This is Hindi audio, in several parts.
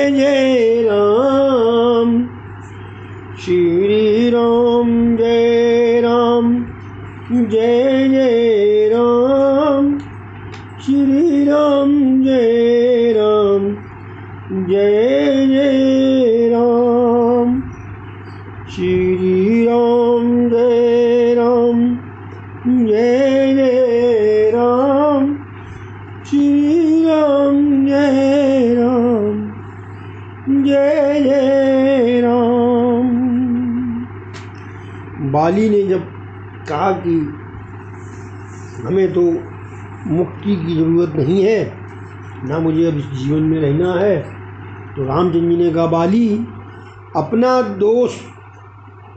जय जय राम, श्री राम जय राम, जय जय राम, श्री राम जय राम, जय जय राम, श्री राम जय राम, जय जय राम, श्री राम जय राम, जय जय राम। बाली ने जब कहा कि हमें तो मुक्ति की ज़रूरत नहीं है, ना मुझे अब इस जीवन में रहना है, तो रामचंद्र जी ने कहा बाली, अपना दोष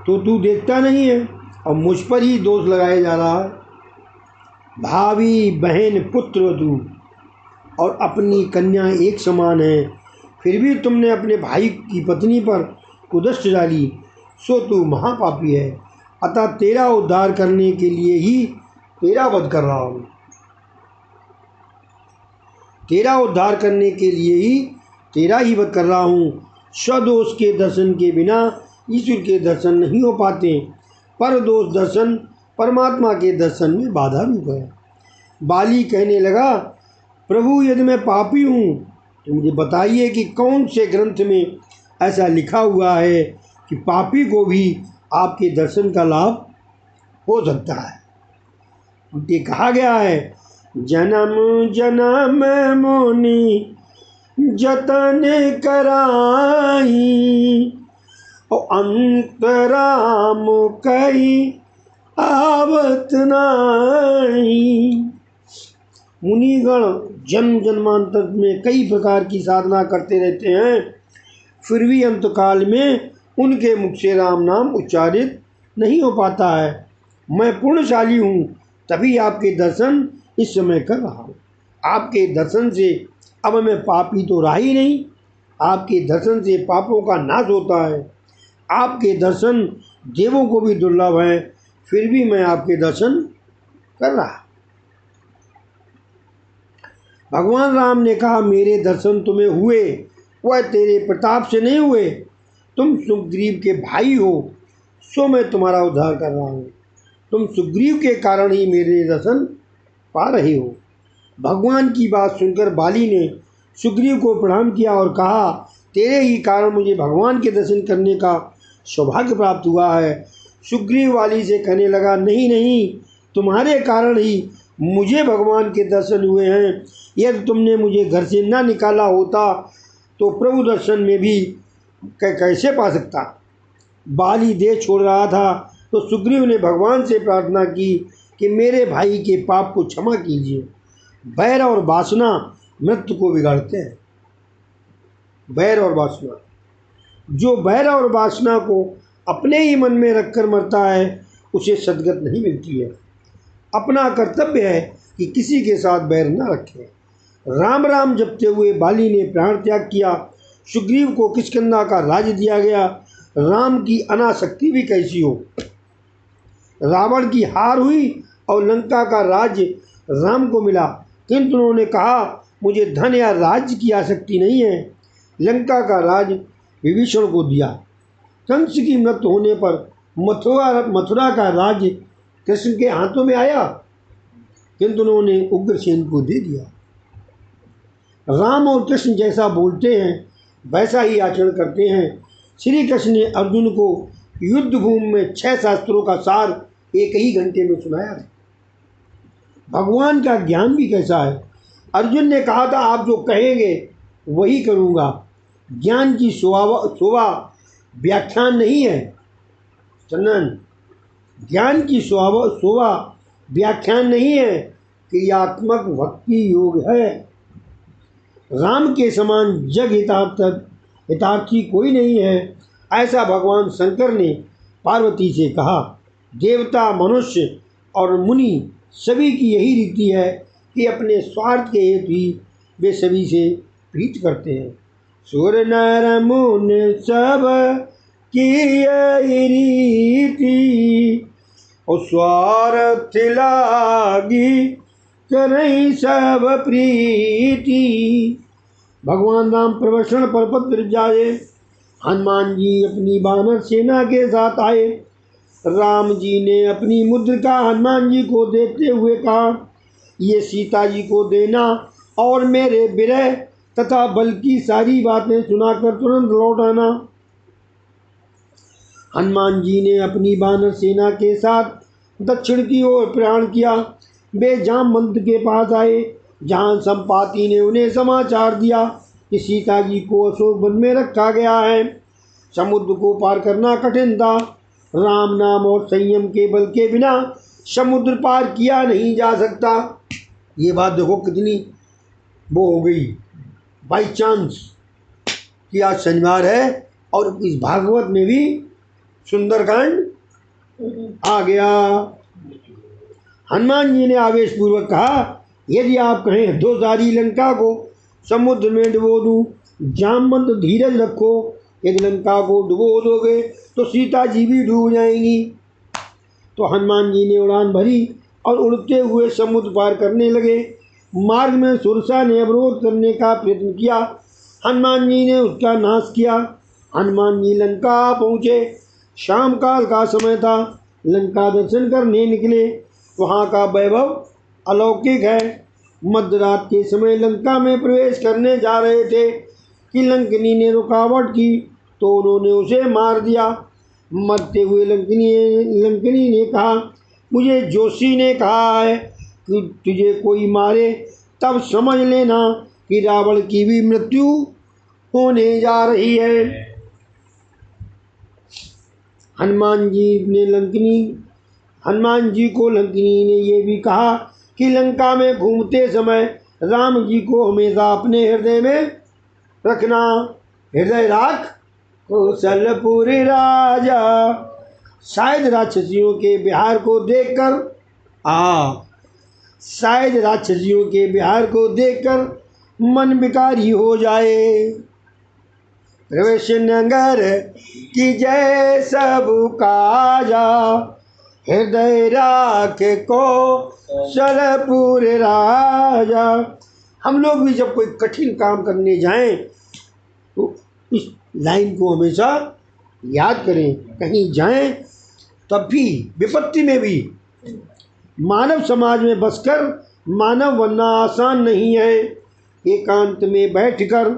तो तू देखता नहीं है और मुझ पर ही दोष लगाया जा रहा है। भाभी बहन पुत्र तू और अपनी कन्या एक समान है, फिर भी तुमने अपने भाई की पत्नी पर कुदृष्टि डाली, सो तू महापापी है। अतः तेरा उद्धार करने के लिए ही तेरा वध कर रहा हूँ, तेरा उद्धार करने के लिए ही तेरा ही वध कर रहा हूँ। स्वदोष के दर्शन के बिना ईश्वर के दर्शन नहीं हो पाते, पर दोष दर्शन परमात्मा के दर्शन में बाधा रूप है। बाली कहने लगा, प्रभु यदि मैं पापी हूँ तो मुझे बताइए कि कौन से ग्रंथ में ऐसा लिखा हुआ है कि पापी को भी आपके दर्शन का लाभ हो सकता है। ये कहा गया है, जन्म जन्म मुनि जतन कराई, और अंतराम कई आवत नाई। मुनिगण जन्म जन्मांतर में कई प्रकार की साधना करते रहते हैं, फिर भी अंतकाल में उनके मुख से राम नाम उच्चारित नहीं हो पाता है। मैं पुण्यशाली हूँ, तभी आपके दर्शन इस समय कर रहा हूँ। आपके दर्शन से अब मैं पापी तो रहा ही नहीं, आपके दर्शन से पापों का नाश होता है। आपके दर्शन देवों को भी दुर्लभ हैं, फिर भी मैं आपके दर्शन कर रहा। भगवान राम ने कहा, मेरे दर्शन तुम्हें हुए, वह तेरे प्रताप से नहीं हुए। तुम सुग्रीव के भाई हो, सो मैं तुम्हारा उद्धार कर रहा हूँ। तुम सुग्रीव के कारण ही मेरे दर्शन पा रहे हो। भगवान की बात सुनकर बाली ने सुग्रीव को प्रणाम किया और कहा, तेरे ही कारण मुझे भगवान के दर्शन करने का सौभाग्य प्राप्त हुआ है। सुग्रीव बाली से कहने लगा, नहीं नहीं, तुम्हारे कारण ही मुझे भगवान के दर्शन हुए हैं। यदि तुमने मुझे घर से ना निकाला होता तो प्रभु दर्शन में भी कैसे पा सकता। बाली देश छोड़ रहा था तो सुग्रीव ने भगवान से प्रार्थना की कि मेरे भाई के पाप को क्षमा कीजिए। बैर और वासना मृत्यु को बिगाड़ते हैं। बैर और वासना, जो बैर और वासना को अपने ही मन में रखकर मरता है उसे सद्गति नहीं मिलती है। अपना कर्तव्य है कि किसी के साथ बैर न रखें। राम राम जपते हुए बाली ने प्राण त्याग किया। सुग्रीव को किष्किंधा का राज्य दिया गया। राम की अनासक्ति भी कैसी हो। रावण की हार हुई और लंका का राज्य राम को मिला, किंतु उन्होंने कहा, मुझे धन या राज्य की आसक्ति नहीं है। लंका का राज विभीषण को दिया। कंस की मृत्यु होने पर मथुरा का राज्य कृष्ण के हाथों में आया, किंतु उन्होंने उग्रसेन को दे दिया। राम और कृष्ण जैसा बोलते हैं वैसा ही आचरण करते हैं। श्री कृष्ण ने अर्जुन को युद्ध भूमि में 6 शास्त्रों का सार एक ही घंटे में सुनाया है। भगवान का ज्ञान भी कैसा है। अर्जुन ने कहा था, आप जो कहेंगे वही करूँगा। ज्ञान की शोभा व्याख्यान नहीं है चंदन, ज्ञान की शोभा व्याख्यान नहीं है, क्रियात्मक भक्ति योग है। राम के समान जग हितार्थी कोई नहीं है, ऐसा भगवान शंकर ने पार्वती से कहा। देवता, मनुष्य और मुनि सभी की यही रीति है कि अपने स्वार्थ के हेतु ही वे सभी से प्रीत करते हैं। सुर नर मुनि सब की यही रीति, और स्वार्थ लागी करई सब प्रीति। भगवान राम प्रवचन पर्वत पर जाए। हनुमान जी अपनी वानर सेना के साथ आए। राम जी ने अपनी मुद्रिका हनुमान जी को देते हुए कहा, ये सीता जी को देना और मेरे विरह तथा बल की सारी बातें सुनाकर तुरंत लौट आना। हनुमान जी ने अपनी वानर सेना के साथ दक्षिण की ओर प्रयाण किया। वे जामवंत के पास आए, जहाँ संपाति ने उन्हें समाचार दिया कि सीता जी को अशोक वन में रखा गया है। समुद्र को पार करना कठिन था। राम नाम और संयम के बल के बिना समुद्र पार किया नहीं जा सकता। ये बात देखो कितनी वो हो गई, बाई चांस कि आज शनिवार है और इस भागवत में भी सुंदरकांड आ गया। हनुमान जी ने आवेश पूर्वक कहा, यदि आप कहें तो सारी लंका को समुद्र में डुबो दूं। जामवंत धीरज रखो, यदि लंका को डुबो दोगे तो सीता जी भी डूब जाएंगी। तो हनुमान जी ने उड़ान भरी और उड़ते हुए समुद्र पार करने लगे। मार्ग में सुरसा ने अवरोध करने का प्रयत्न किया। हनुमान जी ने उसका नाश किया। हनुमान जी लंका पहुँचे। शाम काल का समय था। लंका दर्शन करने निकले। वहाँ का वैभव अलौकिक है। मध्यरात के समय लंका में प्रवेश करने जा रहे थे कि लंकनी ने रुकावट की तो उन्होंने उसे मार दिया। मरते हुए लंकनी ने कहा, मुझे जोशी ने कहा है कि तुझे कोई मारे तब समझ लेना कि रावण की भी मृत्यु होने जा रही है। हनुमान जी को लंकनी ने यह भी कहा कि लंका में घूमते समय राम जी को हमेशा अपने हृदय में रखना। हृदय राख कौशलपुर राजा। शायद राक्षसियों के बिहार को देखकर मन विकारी हो जाए। प्रवेश नगर की जय सब काजा, हृदय राख कौशलपुर राजा। हम लोग भी जब कोई कठिन काम करने जाएं तो इस लाइन को हमेशा याद करें। कहीं जाएं तब भी विपत्ति में भी मानव समाज में बसकर मानव बनना आसान नहीं है। एकांत में बैठकर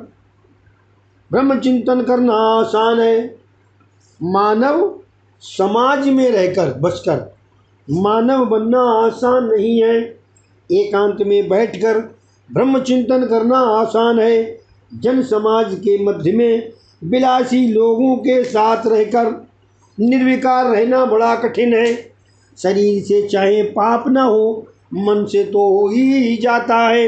ब्रह्म चिंतन करना आसान है। मानव समाज में रहकर बसकर मानव बनना आसान नहीं है। एकांत में बैठकर ब्रह्म चिंतन करना आसान है। जन समाज के मध्य में विलासी लोगों के साथ रहकर निर्विकार रहना बड़ा कठिन है। शरीर से चाहे पाप न हो, मन से तो हो ही जाता है।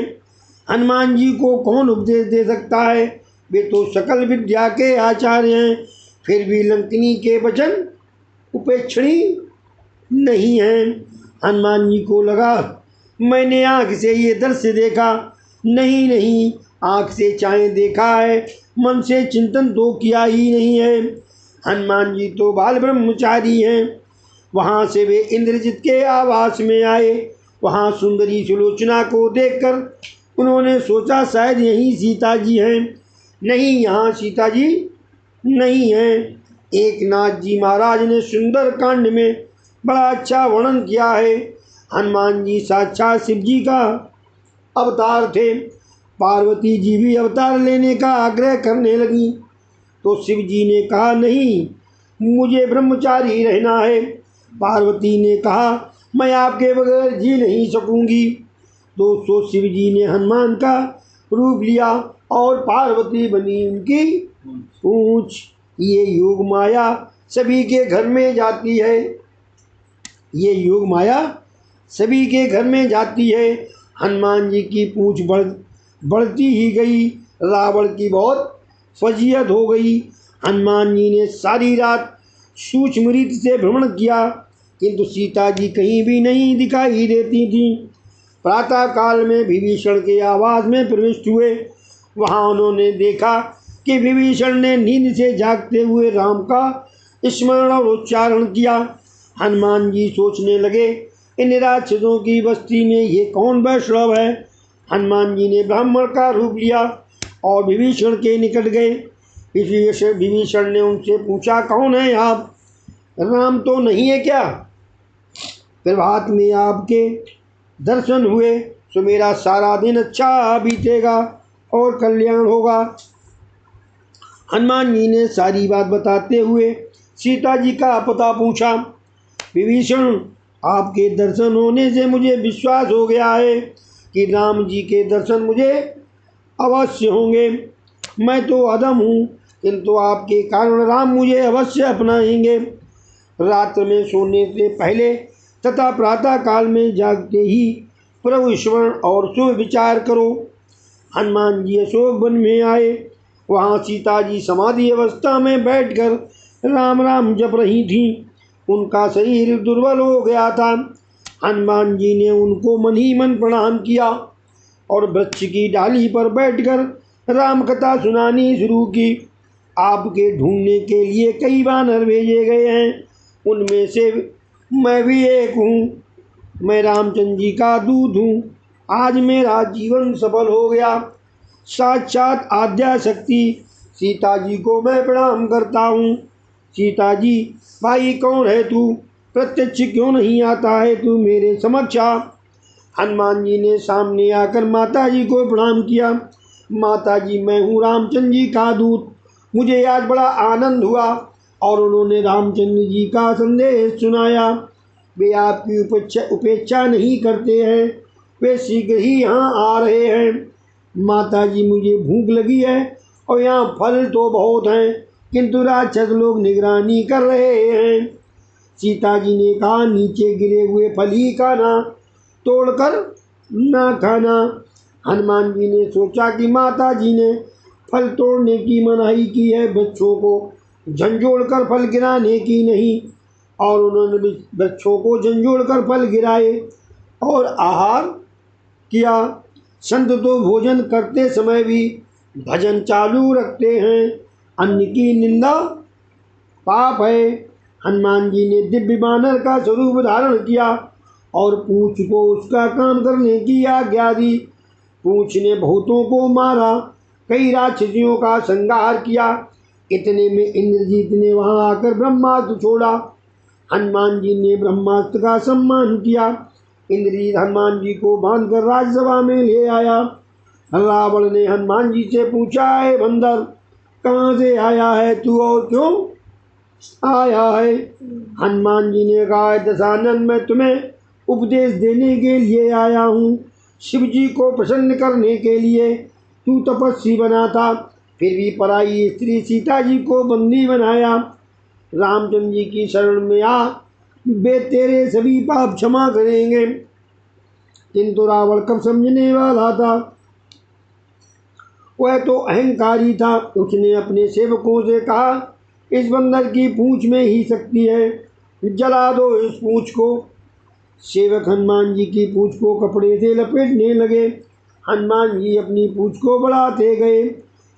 हनुमान जी को कौन उपदेश दे सकता है? वे तो सकल विद्या के आचार्य हैं। फिर भी लंकनी के वचन उपेक्षणीय नहीं हैं। हनुमान जी को लगा, मैंने आँख से ये दृश्य देखा नहीं, आँख से चाहे देखा है, मन से चिंतन तो किया ही नहीं है। हनुमान जी तो बाल ब्रह्मचारी हैं। वहाँ से वे इंद्रजित के आवास में आए। वहाँ सुंदरी सुलोचना को देखकर उन्होंने सोचा शायद यहीं सीता जी हैं। नहीं, यहाँ सीता जी नहीं हैं। एक नाथ जी महाराज ने सुंदर कांड में बड़ा अच्छा वर्णन किया है। हनुमान जी साक्षात शिव जी का अवतार थे। पार्वती जी भी अवतार लेने का आग्रह करने लगी तो शिव जी ने कहा, नहीं, मुझे ब्रह्मचारी रहना है। पार्वती ने कहा, मैं आपके बगैर जी नहीं सकूंगी। दोस्तों, शिव जी ने हनुमान का रूप लिया और पार्वती बनी उनकी पूंछ। ये योग माया सभी के घर में जाती है। हनुमान जी की पूंछ बढ़ती ही गई। रावण की बहुत फजीयत हो गई। हनुमान जी ने सारी रात सूक्ष्म रीति से भ्रमण किया, किंतु सीता जी कहीं भी नहीं दिखाई देती थी। प्रातः काल में विभीषण के आवास में प्रविष्ट हुए। वहाँ उन्होंने देखा कि विभीषण ने नींद से जागते हुए राम का स्मरण और उच्चारण किया। हनुमान जी सोचने लगे, इन राक्षसों की बस्ती में ये कौन वैष्णव है? हनुमान जी ने ब्राह्मण का रूप लिया और विभीषण के निकट गए। इसलिए विभीषण ने उनसे पूछा, कौन है आप? राम तो नहीं है क्या? प्रभात में आपके दर्शन हुए तो मेरा सारा दिन अच्छा बीतेगा और कल्याण होगा। हनुमान जी ने सारी बात बताते हुए सीता जी का पता पूछा। विभीषण, आपके दर्शन होने से मुझे विश्वास हो गया है कि राम जी के दर्शन मुझे अवश्य होंगे। मैं तो अधम हूँ, किंतु आपके कारण राम मुझे अवश्य अपनाएंगे। रात्र में सोने से पहले तथा प्रातः काल में जागते ही प्रभु स्मरण और शुभ विचार करो। हनुमान जी अशोक वन में आए। वहाँ सीता जी समाधि अवस्था में बैठकर राम राम जप रही थीं। उनका शरीर दुर्बल हो गया था। हनुमान जी ने उनको मन ही मन प्रणाम किया और वृक्ष की डाली पर बैठकर राम कथा सुनानी शुरू की। आपके ढूंढने के लिए कई वानर भेजे गए हैं, उनमें से मैं भी एक हूँ। मैं रामचंद्र जी का दूत हूँ। आज मेरा जीवन सफल हो गया। साक्षात आद्या शक्ति सीता जी को मैं प्रणाम करता हूँ। सीता जी, भाई कौन है तू? प्रत्यक्ष क्यों नहीं आता है तू मेरे समक्ष आ। हनुमान जी ने सामने आकर माता जी को प्रणाम किया। माता जी, मैं हूँ रामचंद्र जी का दूत। मुझे आज बड़ा आनंद हुआ। और उन्होंने रामचंद्र जी का संदेश सुनाया। वे आपकी उपेक्षा नहीं करते हैं, वे शीघ्र ही यहाँ आ रहे हैं। माता जी, मुझे भूख लगी है और यहाँ फल तो बहुत हैं, किंतु राक्षस लोग निगरानी कर रहे हैं। सीता जी ने कहा, नीचे गिरे हुए फल ही खाना, तोड़कर ना खाना। हनुमान जी ने सोचा कि माता जी ने फल तोड़ने की मनाही की है, बच्चों को झंझोड़कर फल गिराने की नहीं। और उन्होंने बच्चों को झंझोड़कर फल गिराए और आहार किया। संत तो भोजन करते समय भी भजन चालू रखते हैं। अन्न की निंदा पाप है। हनुमान जी ने दिव्य बानर का स्वरूप धारण किया और पूंछ को उसका काम करने की आज्ञा दी। पूंछ ने बहुतों को मारा, कई राक्षसियों का संहार किया। इतने में इंद्रजीत ने वहां आकर ब्रह्मास्त्र छोड़ा। हनुमान जी ने ब्रह्मास्त्र का सम्मान किया। इंद्रजीत हनुमान जी को बांधकर राजसभा में ले आया। रावण ने हनुमान जी से पूछा, है बंदर, कहाँ से आया है तू और क्यों आया है? हनुमान जी ने कहा, दशानन, मैं तुम्हें उपदेश देने के लिए आया हूँ। शिव जी को प्रसन्न करने के लिए तू तपस्वी बना था, फिर भी पराई स्त्री सीता जी को बंदी बनाया। रामचंद्र जी की शरण में आ, वे तेरे सभी पाप क्षमा करेंगे। किंतु रावण कब समझने वाला था? वह तो अहंकारी था। उसने अपने सेवकों से कहा, इस बंदर की पूंछ में ही शक्ति है, जला दो इस पूंछ को। सेवक हनुमान जी की पूंछ को कपड़े से लपेटने लगे। हनुमान जी अपनी पूंछ को बढ़ाते गए।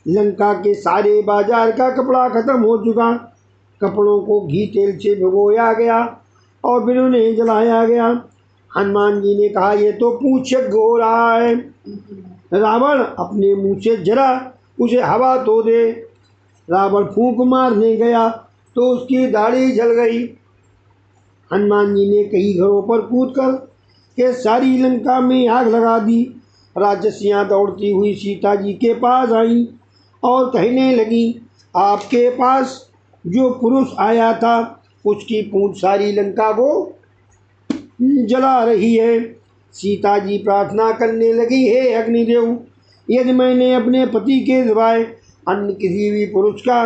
लंका के सारे बाजार का कपड़ा खत्म हो चुका। कपड़ों को घी तेल से भिगोया गया और फिर उन्हें जलाया गया। हनुमान जी ने कहा, यह तो पूंछ यज्ञ हो रहा है। रावण, अपने मुंह से जरा उसे हवा तो दे। रावण फूंक मारने गया तो उसकी दाढ़ी जल गई। हनुमान जी ने कई घरों पर कूदकर के सारी लंका में आग लगा दी। राक्षसियाँ दौड़ती हुई सीता जी के पास आई और कहने लगी, आपके पास जो पुरुष आया था उसकी पूंछ सारी लंका को जला रही है। सीता जी प्रार्थना करने लगी, हे अग्निदेव, यदि मैंने अपने पति के सिवाय अन्य किसी भी पुरुष का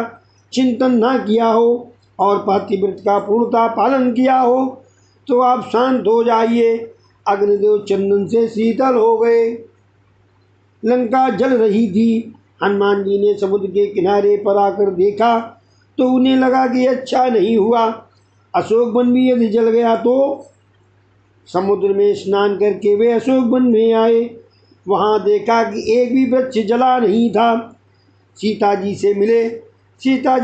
चिंतन न किया हो और पतिव्रत का पूर्णता पालन किया हो तो आप शांत हो जाइए। अग्निदेव चंदन से शीतल हो गए। लंका जल रही थी। हनुमान जी ने समुद्र के किनारे पर आकर देखा तो उन्हें लगा कि अच्छा नहीं हुआ। अशोक वन भी यदि जल गया तो समुद्र में स्नान करके वे अशोक वन में आए। वहाँ देखा कि एक भी वृक्ष जला नहीं था। सीता जी से मिले। सीता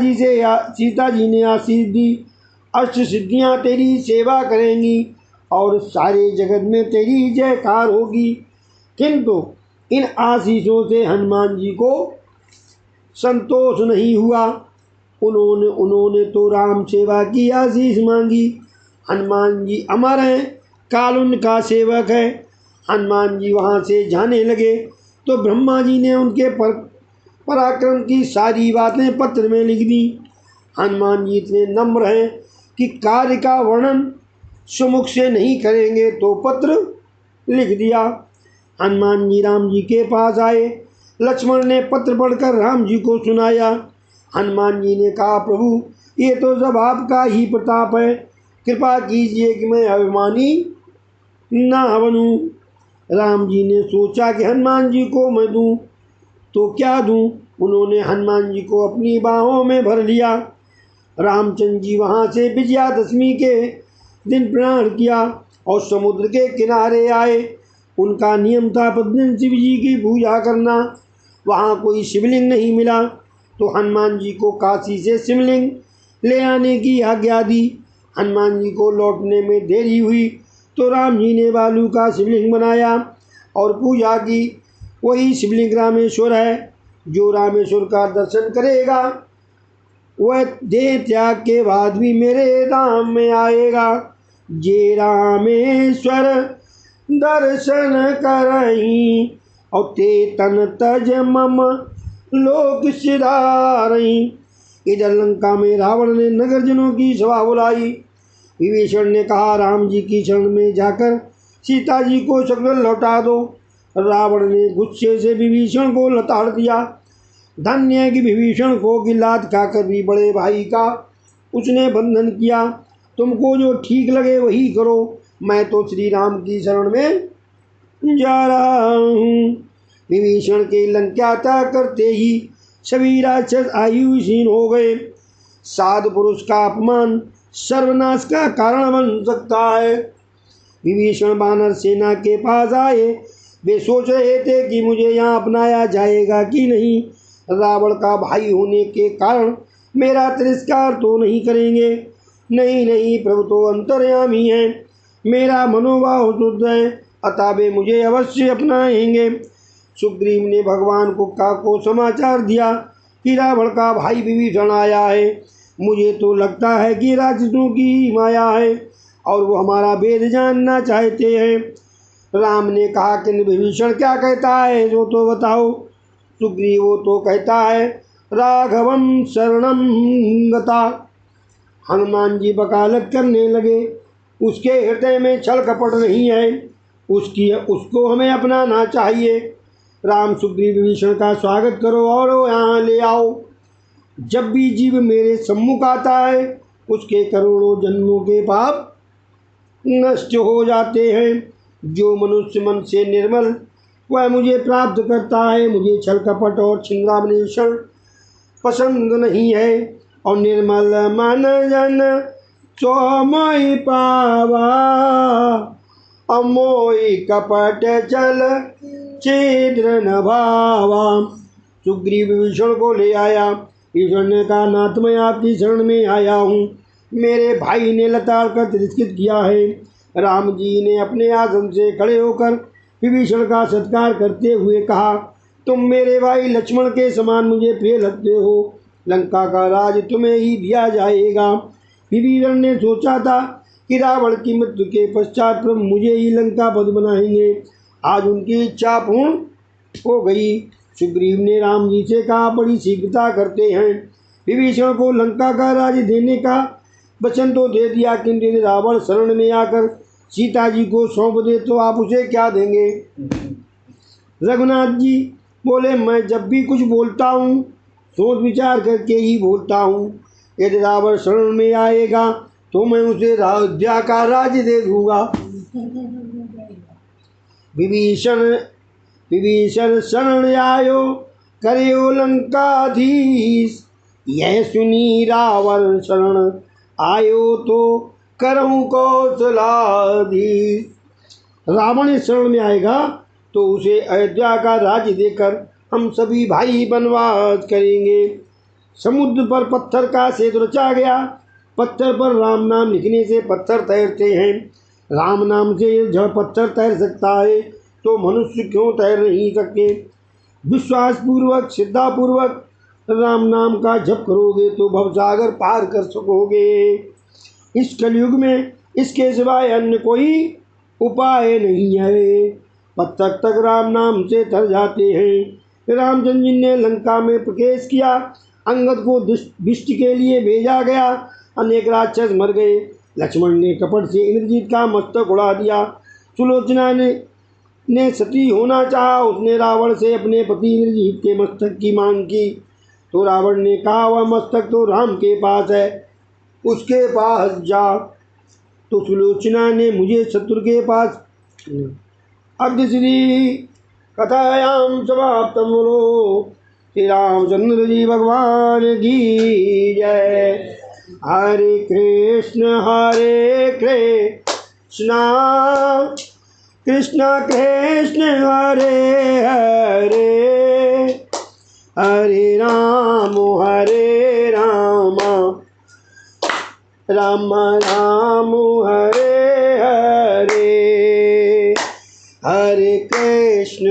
जी ने आशीष दी, अष्ट सिद्धियाँ तेरी सेवा करेंगी और सारे जगत में तेरी जयकार होगी। किंतु इन आशीषों से हनुमान जी को संतोष नहीं हुआ। उन्होंने तो राम सेवा की आशीष मांगी। हनुमान जी अमर हैं, काल उनका सेवक है। हनुमान जी वहाँ से जाने लगे तो ब्रह्मा जी ने उनके पराक्रम की सारी बातें पत्र में लिख दी। हनुमान जी इतने नम्र हैं कि कार्य का वर्णन सुमुख से नहीं करेंगे तो पत्र लिख दिया। हनुमान जी राम जी के पास आए। लक्ष्मण ने पत्र पढ़कर राम जी को सुनाया। हनुमान जी ने कहा, प्रभु ये तो सब आपका ही प्रताप है, कृपा कीजिए कि मैं अभिमानी ना बनूं। राम जी ने सोचा कि हनुमान जी को मैं दूं तो क्या दूं। उन्होंने हनुमान जी को अपनी बाहों में भर लिया। रामचंद्र जी वहाँ से विजयादशमी के दिन प्रयाण किया और समुद्र के किनारे आए। उनका नियम था प्रतिदिन शिव जी की पूजा करना। वहाँ कोई शिवलिंग नहीं मिला तो हनुमान जी को काशी से शिवलिंग ले आने की आज्ञा दी। हनुमान जी को लौटने में देरी हुई तो राम जी ने बालू का शिवलिंग बनाया और पूजा की। वही शिवलिंग रामेश्वर है। जो रामेश्वर का दर्शन करेगा वह देह त्याग के बाद भी मेरे धाम में आएगा। जे रामेश्वर दर्शन करहीं और ते तन तज मम लोक सिधारहीं। इधर लंका में रावण ने नगरजनों की सभा बुलाई। विभीषण ने कहा, राम जी की शरण में जाकर सीता जी को सकुशल लौटा दो। रावण ने गुस्से से विभीषण को लताड़ दिया। धन्य है कि विभीषण को की लात खाकर भी बड़े भाई का उसने बंधन किया। तुमको जो ठीक लगे वही करो, मैं तो श्री राम की शरण में जा रहा हूँ। विभीषण के लंका त्याग करते ही सभी राक्षस आयुहीन हो गए। साधु पुरुष का अपमान सर्वनाश का कारण बन सकता है। विभीषण वानर सेना के पास आए। वे सोच रहे थे कि मुझे यहाँ अपनाया जाएगा कि नहीं। रावण का भाई होने के कारण मेरा तिरस्कार तो नहीं करेंगे। नहीं, प्रभु तो अंतर्यामी हैं, मेरा मनोभाव शुद्ध है, अतः वे मुझे अवश्य अपनाएंगे। सुग्रीव ने भगवान को समाचार दिया कि रावण का भाई विभीषण आया है। मुझे तो लगता है कि राक्षसों की माया है और वो हमारा भेद जानना चाहते हैं। राम ने कहा कि विभीषण क्या कहता है जो तो बताओ। सुग्रीव तो कहता है, राघवम शरणम गता। हनुमान जी वकालत करने लगे। उसके हृदय में छल कपट नहीं है, उसको हमें अपनाना चाहिए। राम सुग्रीव विभीषण का स्वागत करो और यहाँ ले आओ। जब भी जीव मेरे सम्मुख आता है उसके करोड़ों जन्मों के पाप नष्ट हो जाते हैं। जो मनुष्य मन से निर्मल वह मुझे प्राप्त करता है। मुझे छल कपट और छिंद्रान्वेषण पसंद नहीं है। और निर्मल मन जन सोमोहि पावा, अमोहि कपट छल छिद्र न भावा। सुग्रीव विभीषण को ले आया। विभीषण ने कहा, नाथ मैं आपकी शरण में आया हूँ। मेरे भाई ने लताड़ कर तिरस्कृत किया है। राम जी ने अपने आसन से खड़े होकर विभीषण का सत्कार करते हुए कहा, तुम मेरे भाई लक्ष्मण के समान मुझे प्रिय लगते हो। लंका का राज तुम्हें ही दिया जाएगा। विभीषण ने सोचा था कि रावण की मृत्यु के पश्चात प्रभु मुझे ही लंका पद बनाएंगे। आज उनकी इच्छा पूर्ण हो गई। सुग्रीव ने राम जी से कहा, बड़ी शीघ्रता करते हैं। विभीषण को लंका का राज देने का वचन तो दे दिया, किंतु यदि रावण शरण में आकर सीता जी को सौंप दे तो आप उसे क्या देंगे। रघुनाथ जी बोले, मैं जब भी कुछ बोलता हूँ सोच विचार करके ही बोलता हूँ। यदि रावण शरण में आएगा तो मैं उसे अयोध्या का राज्य दे दूंगा। विभीषण शरण आयो करियो लंकाधीश। यह सुनी रावण शरण आयो तो करऊं कौशलाधीश। रावण इस शरण में आएगा तो उसे अयोध्या का राज्य देकर हम सभी भाई वनवास करेंगे। समुद्र पर पत्थर का सेतु रचा गया। पत्थर पर राम नाम लिखने से पत्थर तैरते हैं। राम नाम से जब पत्थर तैर सकता है तो मनुष्य क्यों तैर नहीं सकते। विश्वास पूर्वक श्रद्धा पूर्वक राम नाम का जप करोगे तो भवसागर पार कर सकोगे। इस कलयुग में इसके सिवाय अन्य कोई उपाय नहीं है। पत्थर तक राम नाम से तर जाते हैं। रामचंद्र जी ने लंका में प्रवेश किया। अंगद को दृष्टि के लिए भेजा गया। अनेक राक्षस मर गए। लक्ष्मण ने कपट से इंद्रजीत का मस्तक उड़ा दिया। सुलोचना ने सती होना चाहा। उसने रावण से अपने पति इंद्रजीत के मस्तक की मांग की तो रावण ने कहा वह मस्तक तो राम के पास है, उसके पास जा। तो सुलोचना ने मुझे शत्रु के पास। अब श्री कथायाम समाप्तम। बोलो श्री रामचंद्र जी भगवान की जय। हरे कृष्ण कृष्ण कृष्ण हरे हरे, हरे राम राम राम हरे हरे। हरे कृष्ण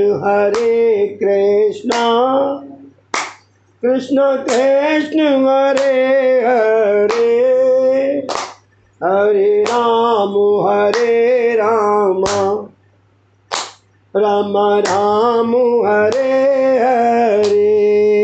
कृष्ण कृष्ण हरे हरे, हरे राम राम राम हरे हरे।